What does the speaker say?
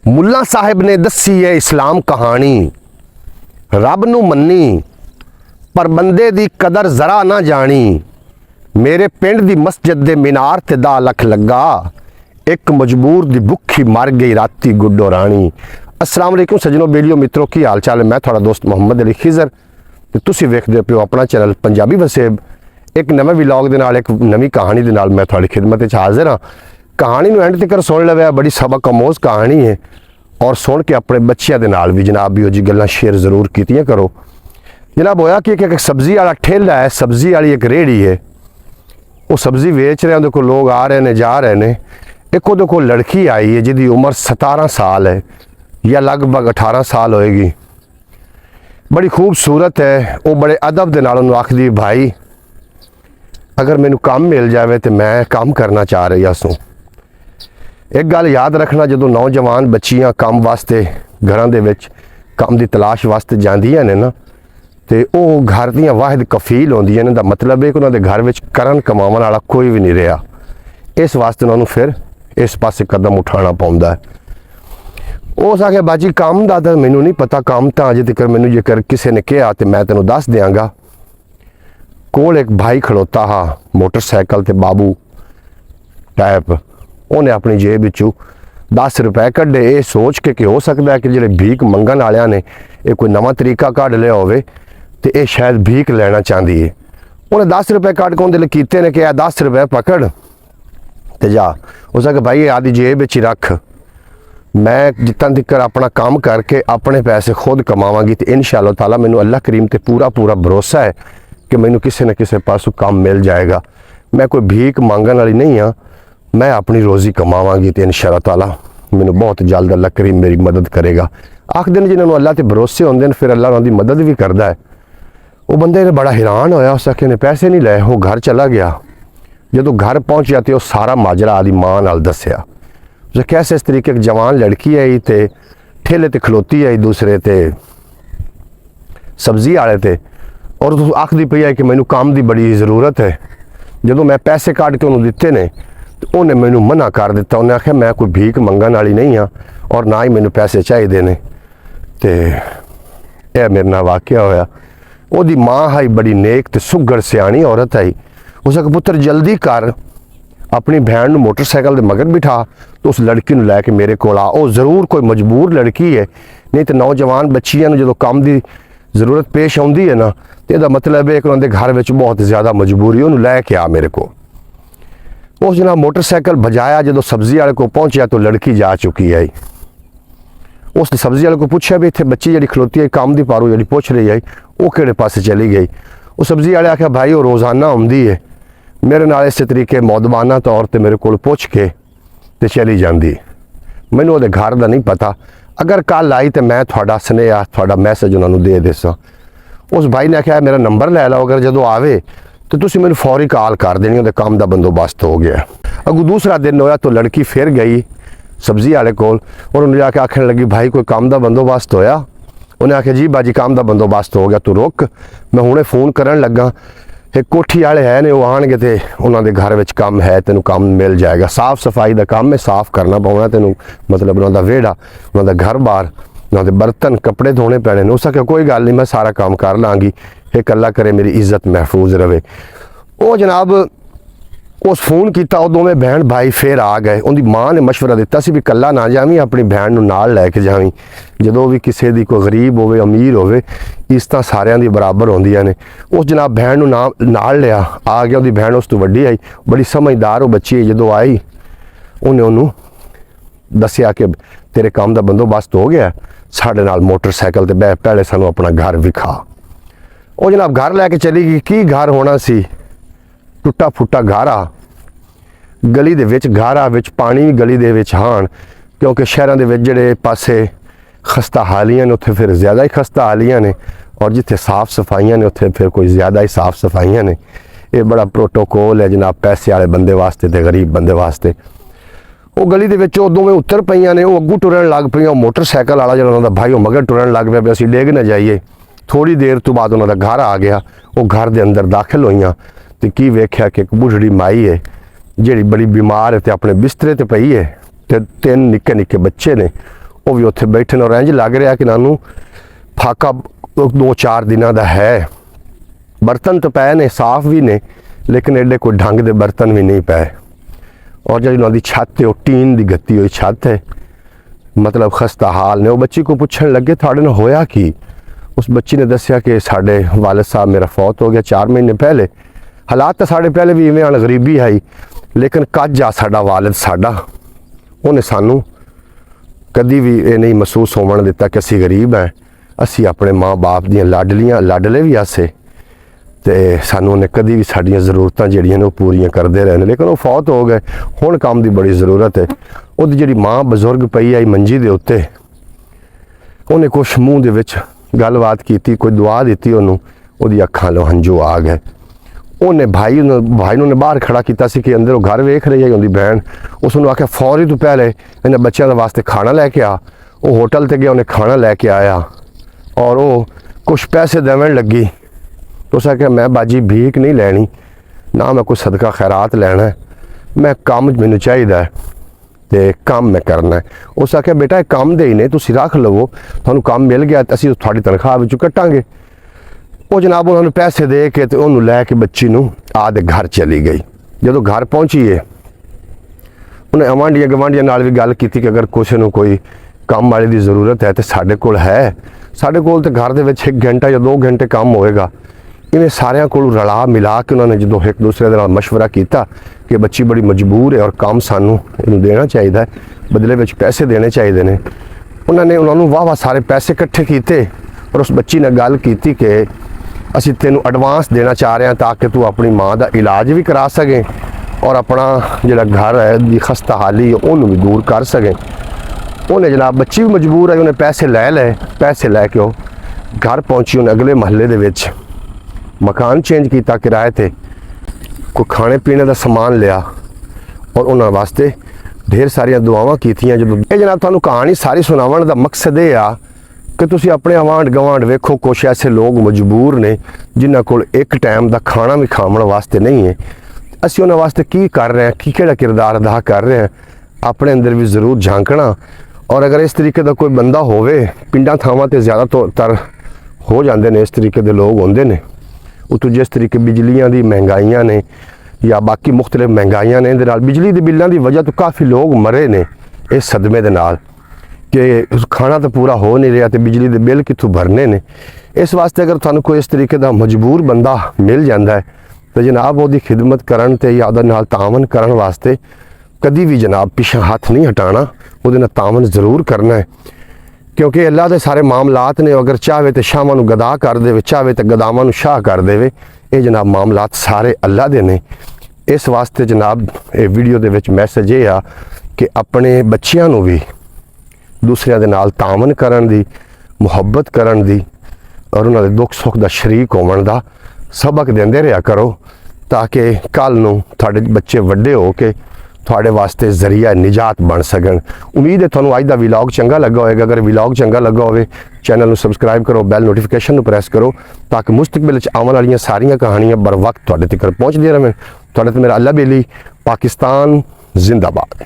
मुल्ला साहिब ने दसी है इस्लाम कहानी, रब नू मन्नी पर बंदे दी कदर जरा ना जानी। मेरे पिंड दी मस्जिद दे मीनार ते दा लख लगा, एक मजबूर दी भुखी मर गई राती गुड्डो रानी। अस्सलाम वालेकुम सज्जनों, बेलियो मित्रों, की हाल चाल है। मैं थोड़ा दोस्त मोहम्मद अली खिजर ते तुसीं वेखदे पियो अपना चैनल पंजाबी वसेब। एक नवे विलॉग दे नाल, एक नवी कहानी दे नाल मैं थोड़ी खिदमत च हाजिर हाँ। कहानी नूं एंड तक सुन लवे, बड़ी सबक आमोज कहानी है और सुन के अपने बच्चों के नाल भी जनाब भी जी गल्लां शेयर जरूर कीतियां करो। जनाब होया कि एक सब्जी वाला ठेला है, सब्जी वाली एक रेहड़ी है, वो सब्जी वेच रहे, उहदे लोग आ रहे हैं जा रहे हैं। एक उहदे कोल लड़की आई है जिहदी उम्र 17 साल है या लगभग 18 साल होएगी। बड़ी खूबसूरत है। वो बड़े अदब दे नाल उहनूं आखदी, भाई अगर मैनू काम मिल जाए तो मैं काम करना चाह रही हूँ। एक गल याद रखना, जो नौजवान बच्चियां काम वास्ते घरों दे विच काम की तलाश वास्ते जांदियां ने ना, तो वो घर दियां वाहिद कफील होंदियां ने। दा मतलब है कि उन्होंने घर विच करन कमावन वाला कोई भी नहीं रहा। इस वास्ते उन्होंने फिर इस पासे कदम उठाना पौंदा है। उस आखे, बाजी काम दा तां मैनू नहीं पता, काम तो अजे तक मैनू जेकर किसी ने कहा तो मैं तेनों दस देंगा। कोल एक भाई खड़ोता हा मोटरसाइकिल ते बाबू टाइप, उन्हें अपनी जेब विचों 10 रुपए कढ़े, ये सोच के कि हो सकता है कि जो भीख मंगन वालियां ने ये कोई नवा तरीका कढ़ लिया होवे ते ये शायद भीख लेना चाहती है। उन्हें 10 रुपए कढ़ के उन्हें कीते ने कि 10 रुपए पकड़ ते जा। उस आखे, भाई आदि जेब विच ही रख, मैं जितना तक अपना काम करके अपने पैसे खुद कमावांगी तो इंशाअल्लाह ताला मैनू अल्लाह करीम ते पूरा पूरा भरोसा है कि मैनू किसी न किसी पासों काम मिल जाएगा। मैं कोई भीख मंगन वाली नहीं हाँ, मैं अपनी रोज़ी कमावांगी तो इंशाअल्लाह ताला मैनू बहुत जल्द अल्लाह करीम मेरी मदद करेगा। आखदे ने जिन्होंने अल्लाह ते भरोसे होंदे ने फिर अल्लाह उन्हां दी मदद भी करता है। वो बंदे ने बड़ा हैरान होया, उस आखे ने पैसे नहीं ले, वो घर चला गया। जो घर पहुँचा तो सारा माजरा आदि माँ नाल दस्या। उसे कैसे इस तरीके एक जवान लड़की आई तो ठेले ते खलोती आई दूसरे ते सब्जी वाले ते, और आखदी पई है कि मैनू काम की बड़ी ज़रूरत है। जो मैं पैसे काट के उन्होंने दिते ने तो उन्हें मैनू मना कर दिता। उन्हें आख्या मैं कोई भीख मंगन वाली नहीं हाँ और ना ही मैनू पैसे चाहिए ने। तो यह मेरे नाल वाकया होया। ओदी माँ आई बड़ी नेक ते सुघड़ सियाणी औरत आई। उस आखे, पुत्र जल्दी कर, अपनी भैन नूं मोटरसाइकिल दे मगर बिठा तो उस लड़की नूं लैके मेरे कोल आ। वो जरूर कोई मजबूर लड़की है, नहीं तो नौजवान बच्चियां नूं जो काम की जरूरत पेश आउंदी है ना, तो यदा मतलब है कि उन्होंने घर में बहुत ज़्यादा मजबूरी, उन्होंने लैके आ मेरे को। उस जनाब मोटरसाइकिल भजाया, जो सब्जी वाले को पहुंचा तो लड़की जा चुकी है। उस सब्जी वाले को पूछा भी इतने बच्ची जी खलोती है काम की पारू जी पुछ रही है, वो किहड़े पासे चली गई। वो सब्जी वाले आख्या, भाई वो रोज़ाना आउंदी है मेरे नाल इस तरीके मौदबाना तौर पर मेरे को पुछ के तो चली जाती। मैनू वो घर का नहीं पता, अगर कल आई तो मैं थोड़ा स्नेहा थोड़ा मैसेज उन्होंने दे देसा। उस भाई ने आख्या, मेरा नंबर ले लो, अगर जो आवे तो तुसी मैनू फौरी कॉल कर देनी, उहदे काम का बंदोबस्त हो गया। अगू दूसरा दिन होया तो लड़की फिर गई सब्जी वाले कोल और उन्हें जाके आखने लगी, भाई कोई काम का बंदोबस्त होया? उन्हें आख्या, जी बाजी काम का बंदोबस्त हो गया, तू रुक मैं हुणे फोन करन लगा। एक कोठी वाले है ने, वो आएंगे तो उन्होंने घर में काम है, तेन काम मिल जाएगा। साफ सफाई का काम है, साफ करना पाना तेन, मतलब उन्होंने वेड़ा, उन्होंने घर बार, उन्होंने बर्तन कपड़े धोने पैने। उस आख्या, कोई गल नहीं, मैं सारा काम कर लाँगी, एक अल्लाह करे मेरी इज्जत महफूज रहे। वो जनाब उस फोन किया, वो दोवें बहन भाई फिर आ गए। उनकी माँ ने मशवरा दिता सी भी कला ना जावी, अपनी बहन नूं नाल लैके जावी। जो भी किसी की कोई गरीब होवे अमीर होवे, इज्जतां सारियां दी बराबर होंदियां ने। उस जनाब बहन नूं नाल लिया, आ गया। उनकी बहन उस तो वड्डी आई, बड़ी समझदार वो बच्ची है। जो आई उन्हें उन्होंने दसिया कि तेरे काम का बंदोबस्त हो गया, साढ़े नाल मोटरसाइकिल ते बह, पहले सानू अपना घर विखा। वो जनाब घर लैके चली गई। की घर होना सी, टुटा फुटा घर आ, गली दे विच घर आ, विच पानी भी गली दे विच हान, क्योंकि शहरों के जोड़े पासे खस्ता हालियां ने उत्थे फिर ज़्यादा ही खस्ता हालियां ने, और जिथे साफ सफाइयां ने उत्थे फिर कोई ज़्यादा ही साफ सफाइयां ने। ये बड़ा प्रोटोकोल है जनाब पैसे वाले बंदे वास्ते ते गरीब बंदे वास्ते। वो गली दे विच दोवें उतर पईयां ने, वो अगू टुरन लग पईयां। मोटरसाइकिल वाला जो उन्होंने भाई वो मगर टुरन लग पिया भी असीं डिग ना जाइए। थोड़ी देर तो बाद उन्होंने घर आ गया। वो घर के अंदर दाखिल होईयां तो की वेख्या कि एक बुढ़ड़ी माई है जी बड़ी बीमार है, तो अपने बिस्तरे ते पई है, तो 3 निक्के निक्के बच्चे ने ਉਹ ਵੀ ਉੱਥੇ ਬੈਠੇ ਨੇ ਔਰ ਇੰਝ ਲੱਗ ਰਿਹਾ ਕਿ ਨਾਨੂੰ ਫਾਕਾ 2-4 ਦਿਨਾਂ ਦਾ ਹੈ। ਬਰਤਨ ਤਾਂ ਪਏ ਨੇ, ਸਾਫ਼ ਵੀ ਨੇ, ਲੇਕਿਨ ਐਡੇ ਕੋਈ ढंग ਦੇ ਬਰਤਨ ਵੀ ਨਹੀਂ ਪਏ। ਔਰ ਜਿਹੜੀ ਉਹਨਾਂ ਦੀ ਛੱਤ ਹੈ ਉਹ ਟੀਨ ਦੀ ਗੱਤੀ ਹੋਈ ਛੱਤ ਹੈ, मतलब खस्ता हाल ने। वो बच्ची को पूछने लगे थाड़े ने होया कि? उस बच्ची ने दसिया कि साढ़े वालिद साहब मेरा फौत हो गया 4 महीने पहले। हालात तो साढ़े पहले भी इवें आन, गरीबी आई, लेकिन कज आ साडा वालिद साडा उन्हें सानू कदी भी ये नहीं महसूस होवन दिता कि असी गरीब हैं। असी अपने माँ बाप दियां लाडलियां लाडले भी आसे ते सानू उन्हें कदी भी साडियां ज़रूरतां जिहड़ियां ने पूरियां करदे रहे ने, लेकिन वो फौत हो गए। हुण काम की बड़ी ज़रूरत है। ਉਹਦੀ ਜਿਹੜੀ ਮਾਂ ਬਜ਼ੁਰਗ ਪਈ ਆਈ ਮੰਜੀ ਦੇ ਉੱਤੇ, ਉਹਨੇ ਕੁਛ ਮੂੰਹ ਦੇ ਵਿੱਚ ਗੱਲਬਾਤ ਕੀਤੀ, ਕੋਈ ਦੁਆ ਦਿੱਤੀ ਉਹਨੂੰ, ਉਹਦੀ ਅੱਖਾਂ ਲੋ ਹੰਝੂ ਆ ਗਏ। ਉਹਨੇ ਭਾਈ ਨੂੰ ਬਾਹਰ ਖੜਾ ਕੀਤਾ ਸੀ ਕਿ ਅੰਦਰੋਂ ਘਰ ਵੇਖ ਰਹੀ ਹੈ ਉਹਦੀ ਭੈਣ। ਉਸ ਨੂੰ ਆਖਿਆ ਫੌਰੀ ਤੋਂ ਪਹਿਲੇ ਇਹਨਾਂ ਬੱਚਿਆਂ ਦੇ ਵਾਸਤੇ ਖਾਣਾ ਲੈ ਕੇ ਆ। ਉਹ ਹੋਟਲ ਤੇ ਗਿਆ, ਉਹਨੇ ਖਾਣਾ ਲੈ ਕੇ ਆਇਆ ਔਰ ਉਹ ਕੁਛ ਪੈਸੇ ਦੇਣ ਲੱਗੀ। ਉਸ ਆਖਿਆ ਮੈਂ ਬਾਜੀ ਭੀਖ ਨਹੀਂ ਲੈਣੀ, ਨਾ ਮੈਂ ਕੋਈ ਸਦਕਾ ਖੈਰਾਤ ਲੈਣਾ, मैं काम मैनू चाहिए तो काम मैं करना है। उस आख्या बेटा एक काम दे ने तुसी रख लवो, थानू काम मिल गया असीं तुहाडी तनख्वाह विचों कट्टांगे। वो जनाब उन्होंने पैसे दे के तो उन्होंने लैके बच्ची नू आदे घर चली गई। जदों घर पहुंची है उन्हें आवांढियां गवांढियां नाल भी गल कीती कि अगर किसी नू कोई काम वाले की जरूरत है तो साडे कोल है, साडे कोल तो घर दे विच 1 घंटा या 2 घंटे काम होएगा। इन्हें सारियां कोल रला मिला के उन्होंने जो एक दूसरे के नाल मशवरा किया कि बच्ची बड़ी मजबूर है और काम सानू इन्हूं देना चाहिए, बदले विच पैसे देने चाहिए ने। उन्होंने उन्होंने वाह वाह सारे पैसे इकट्ठे किए और उस बच्ची ने गल की कि असीं तैनूं एडवांस देना चाह रहे हैं ताकि तू अपनी माँ का इलाज भी करा सकें और अपना जिहड़ा घर है दी खस्ता हाली है उन्होंने भी दूर कर सकें। उन्हें जनाब बच्ची भी मजबूर है, उन्हें पैसे लै ले, पैसे लैके वो घर पहुंची। उन्हें अगले महल्ले दे विच मकान चेंज किया किराए ते, कोई खाने पीने का समान लिया और उन्होंने वास्ते ढेर सारिया दुआवां कीतियां। जो ये जनाब तुहानूं कहानी सारी सुनावन का मकसद ये आ कि तुसीं अपने आवांढ गवांढ वेखो, कुछ ऐसे लोग मजबूर ने जिन्हां कोल एक टाइम का खाना भी खावन वास्ते नहीं है। असीं उन्हां वास्ते की कर रहे हैं, किहड़ा किरदार अदा कर रहे हैं, अपने अंदर भी जरूर झांकना। और अगर इस तरीके का कोई बंदा होवे, पिंडां थावां ते ज़्यादातर हो जाते हैं इस तरीके के लोग होंदे ने। उतों जिस तरीके बिजलियां दी महंगाइयां ने या बाकी मुख्तलिफ महंगाइयां ने, इहदे नाल बिजली दे बिलों की वजह तो काफ़ी लोग मरे ने इस सदमे दे नाल कि खाना तो पूरा हो नहीं रहा तो बिजली के बिल कित्थों भरने ने। इस वास्ते अगर तुहानूं कोई इस तरीके का मजबूर बंदा मिल जाता है तो जनाब वो खिदमत करन ते या उहदे नाल तावन करन वास्ते कदी भी जनाब पिछा हाथ नहीं हटाना, उहदे नाल तावन जरूर करना है। क्योंकि अल्लाह के सारे मामलात ने, अगर चाहे तो शाहां नूं गदा कर दे, चाहे तो गदावां नूं शाह कर दे। ये जनाब मामलात सारे अल्लाह दे ने। इस वास्ते जनाब ये वीडियो दे विच मैसेज ये आ कि अपने बच्चियां नूं भी दूसरिਆਂ दे नाल तावन करन दी, मुहब्बत करन दी और उन्हां दे दुख सुख दा शरीक होवन दा सबक देंदे रहा करो ताकि कल नूं तुहाडे बच्चे वड्डे हो के थोड़े वास्ते जरिया निजात बन सकन। उम्मीद है तुहानूं अज दा व्लॉग चंगा लगा होगा। अगर व्लॉग चंगा लगा हो चैनल नूं सबसक्राइब करो, बैल नोटिफिकेशन प्रेस करो ताकि मुस्तकबिल आने वाली सारियां कहानियां बर वक्त तुहाडे तक पहुँचदियां रहें। तुहाडे ते मेरा अल्लाह बेली। पाकिस्तान जिंदाबाद।